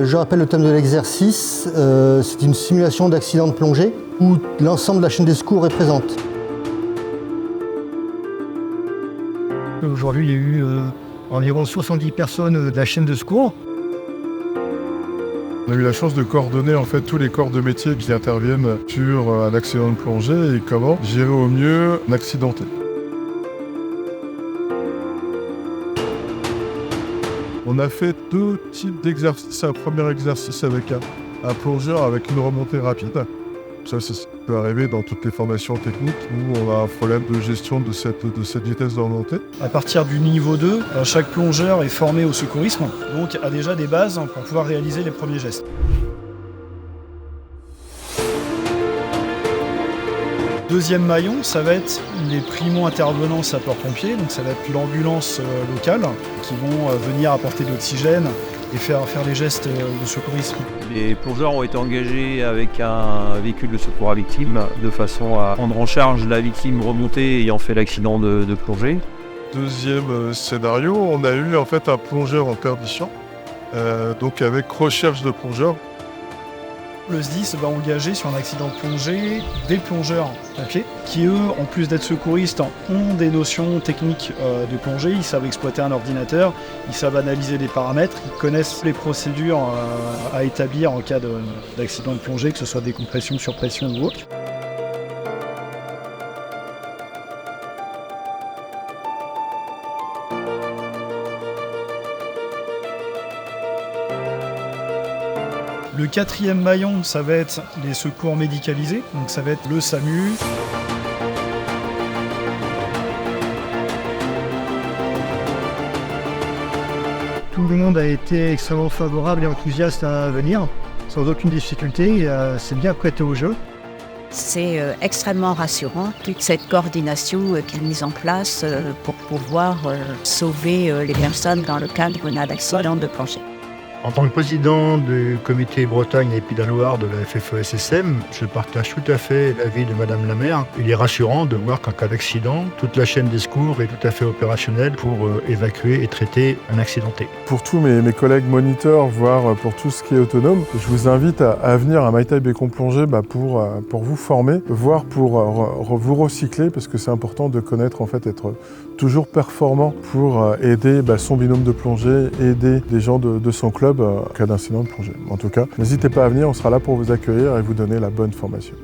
Je rappelle le thème de l'exercice, c'est une simulation d'accident de plongée où l'ensemble de la chaîne des secours est présente. Aujourd'hui, il y a eu environ 70 personnes de la chaîne de secours. On a eu la chance de coordonner en fait tous les corps de métier qui interviennent sur un accident de plongée et comment gérer au mieux un accidenté. On a fait deux types d'exercices. Un premier exercice avec un plongeur avec une remontée rapide. Ça peut arriver dans toutes les formations techniques où on a un problème de gestion de cette vitesse de remontée. À partir du niveau 2, chaque plongeur est formé au secourisme, donc a déjà des bases pour pouvoir réaliser les premiers gestes. Deuxième maillon, ça va être les primo-intervenants sapeurs-pompiers, donc ça va être l'ambulance locale qui vont venir apporter de l'oxygène et faire les gestes de secourisme. Les plongeurs ont été engagés avec un véhicule de secours à victime de façon à prendre en charge la victime remontée ayant fait l'accident de plongée. Deuxième scénario, on a eu en fait un plongeur en perdition, donc avec recherche de plongeurs. Le SDIS va engager sur un accident de plongée des plongeurs pompiers qui, eux, en plus d'être secouristes, ont des notions techniques de plongée. Ils savent exploiter un ordinateur, ils savent analyser des paramètres, ils connaissent les procédures à établir en cas d'accident de plongée, que ce soit décompression, surpression ou autre. Le quatrième maillon, ça va être les secours médicalisés, donc ça va être le SAMU. Tout le monde a été extrêmement favorable et enthousiaste à venir, sans aucune difficulté. C'est bien prêté au jeu. C'est extrêmement rassurant, toute cette coordination qui est mise en place pour pouvoir sauver les personnes dans le cadre d'un accident de plongée. En tant que président du comité Bretagne et Pays de la Loire de la FFESSM, je partage tout à fait l'avis de Madame la maire. Il est rassurant de voir qu'en cas d'accident, toute la chaîne des secours est tout à fait opérationnelle pour évacuer et traiter un accidenté. Pour tous mes collègues moniteurs, voire pour tout ce qui est autonome, je vous invite à venir à Mai Tai Bécon Plongée pour vous former, voire pour vous recycler, parce que c'est important de connaître, en fait, être toujours performant pour aider son binôme de plongée, aider des gens de son club en cas d'incident de plongée. En tout cas, n'hésitez pas à venir, on sera là pour vous accueillir et vous donner la bonne formation.